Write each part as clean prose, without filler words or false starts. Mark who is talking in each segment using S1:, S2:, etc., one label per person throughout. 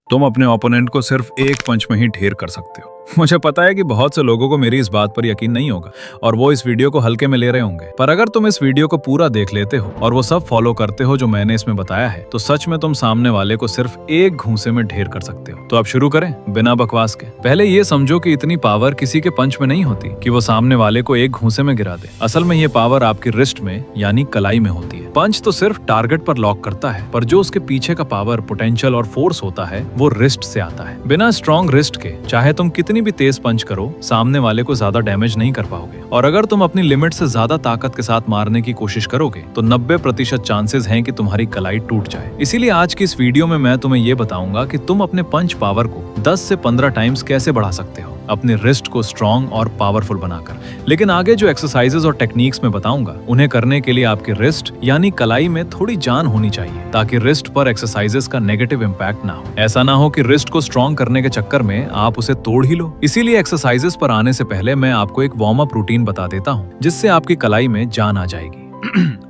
S1: तुम अपने ओपोनेंट को सिर्फ एक पंच में ही ढेर कर सकते हो। मुझे पता है कि बहुत से लोगों को मेरी इस बात पर यकीन नहीं होगा और वो इस वीडियो को हल्के में ले रहे होंगे, पर अगर तुम इस वीडियो को पूरा देख लेते हो और वो सब फॉलो करते हो जो मैंने इसमें बताया है, तो सच में तुम सामने वाले को सिर्फ एक घूंसे में ढेर कर सकते हो। तो अब शुरू करें बिना बकवास के। पहले ये समझो कि इतनी पावर किसी के पंच में नहीं होती कि वो सामने वाले को एक घूंसे में गिरा दे। असल में ये पावर आपकी रिस्ट में यानी कलाई में होती है। पंच तो सिर्फ टारगेट पर लॉक करता है, पर जो उसके पीछे का पावर, पोटेंशियल और फोर्स होता है वो रिस्ट से आता है। बिना स्ट्रॉन्ग रिस्ट के चाहे तुम कितनी भी तेज पंच करो, सामने वाले को ज्यादा डैमेज नहीं कर पाओगे। और अगर तुम अपनी लिमिट से ज्यादा ताकत के साथ मारने की कोशिश करोगे तो 90% चांसेस हैं कि तुम्हारी कलाई टूट जाए। इसीलिए आज की इस वीडियो में मैं तुम्हें ये बताऊंगा कि तुम अपने पंच पावर को 10 से 15 टाइम्स कैसे बढ़ा सकते हो अपने रिस्ट को स्ट्रॉन्ग और पावरफुल बनाकर। लेकिन आगे जो एक्सरसाइजेस और टेक्निक्स मैं बताऊंगा, उन्हें करने के लिए आपके रिस्ट यानी कलाई में थोड़ी जान होनी चाहिए, ताकि रिस्ट पर एक्सरसाइजेस का नेगेटिव इम्पैक्ट ना हो। ऐसा ना हो कि रिस्ट को स्ट्रॉन्ग करने के चक्कर में आप उसे तोड़ ही लो। इसीलिए एक्सरसाइजेस पर आने से पहले मैं आपको एक वार्म अप रूटीन बता देता हूँ, जिससे आपकी कलाई में जान आ जाएगी।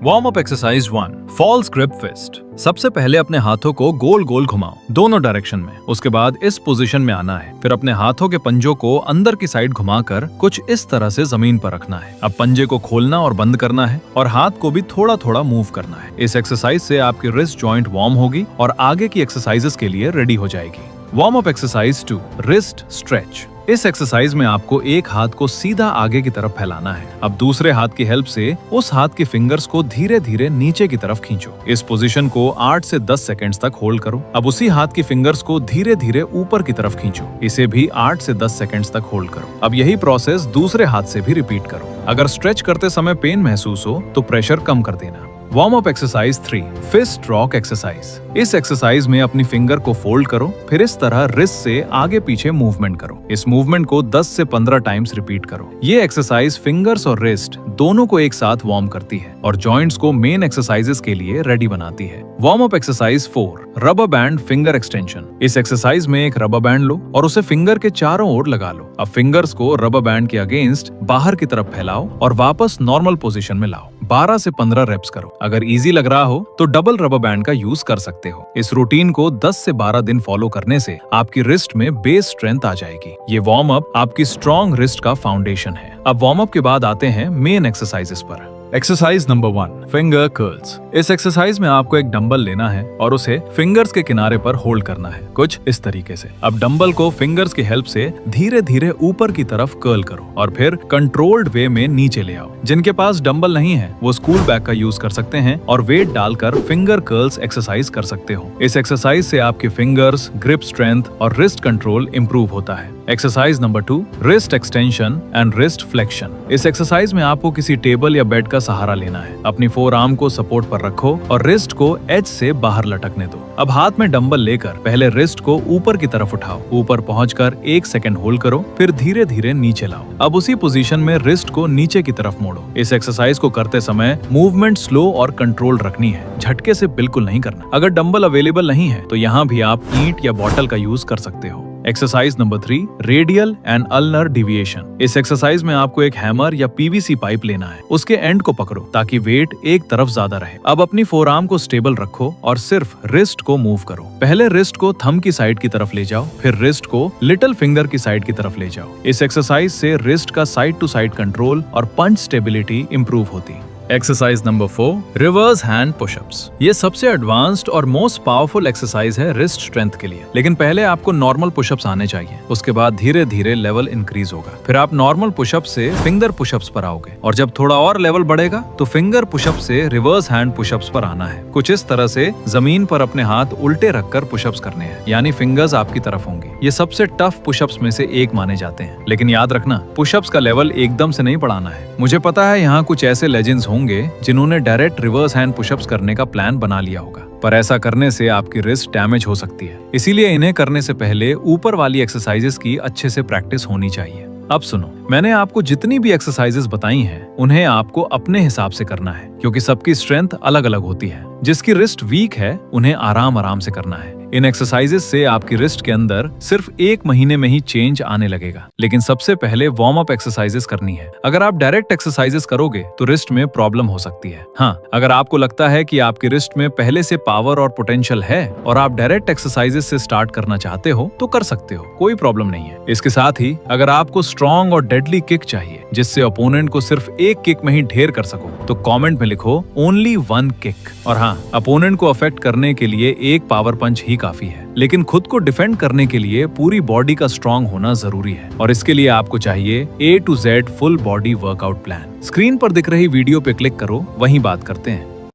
S1: Warm up exercise 1, false grip fist. सबसे पहले अपने हाथों को गोल गोल घुमाओ दोनों डायरेक्शन में। उसके बाद इस पोजीशन में आना है। फिर अपने हाथों के पंजों को अंदर की साइड घुमाकर कुछ इस तरह से जमीन पर रखना है। अब पंजे को खोलना और बंद करना है और हाथ को भी थोड़ा थोड़ा मूव करना है। इस एक्सरसाइज से आपकी रिस्ट जॉइंट वार्म होगी और आगे की एक्सरसाइजेस के लिए रेडी हो जाएगी। Warm up exercise 2, wrist stretch. इस एक्सरसाइज में आपको एक हाथ को सीधा आगे की तरफ फैलाना है। अब दूसरे हाथ की हेल्प से उस हाथ के फिंगर्स को धीरे धीरे नीचे की तरफ खींचो। इस पोजीशन को 8 से 10 सेकंड्स तक होल्ड करो। अब उसी हाथ की फिंगर्स को धीरे धीरे ऊपर की तरफ खींचो। इसे भी 8 से 10 सेकंड्स तक होल्ड करो। अब यही प्रोसेस दूसरे हाथ से भी रिपीट करो। अगर स्ट्रेच करते समय पेन महसूस हो तो प्रेशर कम कर देना। Warm up exercise 3, fist rock exercise. इस एक्सरसाइज में अपनी फिंगर को फोल्ड करो, फिर इस तरह रिस्ट से आगे पीछे मूवमेंट करो। इस मूवमेंट को 10 से 15 टाइम्स रिपीट करो। ये एक्सरसाइज फिंगर्स और रिस्ट दोनों को एक साथ वार्म करती है और जॉइंट्स को मेन एक्सरसाइजेस के लिए रेडी बनाती है। Warm up exercise 4, rubber band finger extension. इस एक्सरसाइज में एक रबर बैंड लो और उसे फिंगर के चारों ओर लगा लो। अब फिंगर्स को रबर बैंड के अगेंस्ट बाहर की तरफ फैलाओ और वापस नॉर्मल पोजीशन में लाओ। 12 से 15 रेप्स करो। अगर इजी लग रहा हो तो डबल रबर बैंड का यूज कर सकते हो। इस रूटीन को 10 से 12 दिन फॉलो करने से आपकी रिस्ट में बेस स्ट्रेंथ आ जाएगी। ये वार्म अप आपकी स्ट्रॉन्ग रिस्ट का फाउंडेशन है। अब वार्म अप के बाद आते हैं मेन एक्सरसाइजेस पर। Exercise number 1, finger curls. इस एक्सरसाइज में आपको एक डंबल लेना है और उसे फिंगर्स के किनारे पर होल्ड करना है, कुछ इस तरीके से। अब डंबल को फिंगर्स की हेल्प से धीरे धीरे ऊपर की तरफ कर्ल करो और फिर कंट्रोल्ड वे में नीचे ले आओ। जिनके पास डंबल नहीं है वो स्कूल बैग का यूज कर सकते हैं और वेट डालकर फिंगर कर्ल्स एक्सरसाइज कर सकते हो। इस एक्सरसाइज से आपके फिंगर्स, ग्रिप स्ट्रेंथ और रिस्ट कंट्रोल इंप्रूव होता है। Exercise number 2, wrist extension and wrist flexion. इस एक्सरसाइज में आपको किसी टेबल या बेड का सहारा लेना है। अपनी फोर आर्म को सपोर्ट पर रखो और रिस्ट को एज से बाहर लटकने दो। अब हाथ में डंबल लेकर पहले रिस्ट को ऊपर की तरफ उठाओ। ऊपर पहुंचकर 1 सेकंड होल्ड करो, फिर धीरे धीरे नीचे लाओ। अब उसी पोजीशन में रिस्ट को नीचे की तरफ मोड़ो। इस एक्सरसाइज को करते समय मूवमेंट स्लो और कंट्रोल रखनी है, झटके से बिल्कुल नहीं करना। अगर डंबल अवेलेबल नहीं है तो यहाँ भी आप ईंट या बॉटल का यूज कर सकते हो। Exercise number 3, radial and ulnar deviation. इस एक्सरसाइज में आपको एक हैमर या पीवीसी पाइप लेना है। उसके एंड को पकड़ो ताकि वेट एक तरफ ज्यादा रहे। अब अपनी फोरआर्म को स्टेबल रखो और सिर्फ रिस्ट को मूव करो। पहले रिस्ट को थंब की साइड की तरफ ले जाओ, फिर रिस्ट को लिटिल फिंगर की साइड की तरफ ले जाओ। इस एक्सरसाइज से रिस्ट का साइड टू साइड कंट्रोल और पंच स्टेबिलिटी इंप्रूव होती है। Exercise number 4, reverse hand pushups. ये सबसे एडवांस्ड और मोस्ट पावरफुल एक्सरसाइज है रिस्ट स्ट्रेंथ के लिए। लेकिन पहले आपको नॉर्मल पुशअप्स आने चाहिए, उसके बाद धीरे धीरे लेवल इंक्रीज होगा। फिर आप नॉर्मल पुशअप से फिंगर पुशअप्स पर आओगे और जब थोड़ा और लेवल बढ़ेगा तो फिंगर पुशअप से रिवर्स हैंड पुशअप्स पर आना है। कुछ इस तरह से जमीन पर अपने हाथ उल्टे रखकर पुशअप्स करने हैं, यानी फिंगर्स आपकी तरफ होंगे। ये सबसे टफ पुशअप्स में से एक माने जाते हैं। लेकिन याद रखना, पुशअप्स का लेवल एकदम से नहीं बढ़ाना है। मुझे पता है यहाँ कुछ ऐसे लेजेंड्स होंगे जिन्होंने डायरेक्ट रिवर्स हैंड पुशअप्स करने का प्लान बना लिया होगा, पर ऐसा करने से आपकी रिस्ट डैमेज हो सकती है। इसीलिए इन्हें करने से पहले ऊपर वाली एक्सरसाइजेस की अच्छे से प्रैक्टिस होनी चाहिए। अब सुनो, मैंने आपको जितनी भी एक्सरसाइजेस बताई हैं, उन्हें आपको अपने हिसाब से करना है, क्योंकि सबकी स्ट्रेंथ अलग अलग होती है। जिसकी रिस्ट वीक है उन्हें आराम आराम से करना है। इन एक्सरसाइजेस से आपकी रिस्ट के अंदर सिर्फ 1 महीने में ही चेंज आने लगेगा। लेकिन सबसे पहले वार्म अप एक्सरसाइजेस करनी है। अगर आप डायरेक्ट एक्सरसाइजेस करोगे तो रिस्ट में प्रॉब्लम हो सकती है। हाँ, अगर आपको लगता है कि आपकी रिस्ट में पहले से पावर और पोटेंशियल है और आप डायरेक्ट एक्सरसाइजेस से स्टार्ट करना चाहते हो तो कर सकते हो, कोई प्रॉब्लम नहीं है। इसके साथ ही अगर आपको स्ट्रॉन्ग और डेडली किक चाहिए जिससे ओपोनेंट को सिर्फ एक किक में ही ढेर कर सको तो कमेंट में लिखो ओनली 1 किक। और हाँ, अपोनेंट को अफेक्ट करने के लिए एक पावर पंच ही काफी है, लेकिन खुद को डिफेंड करने के लिए पूरी बॉडी का स्ट्रॉन्ग होना जरूरी है और इसके लिए आपको चाहिए A to Z full body workout plan. Screen पर दिख रही वीडियो पे क्लिक करो, वहीं बात करते हैं।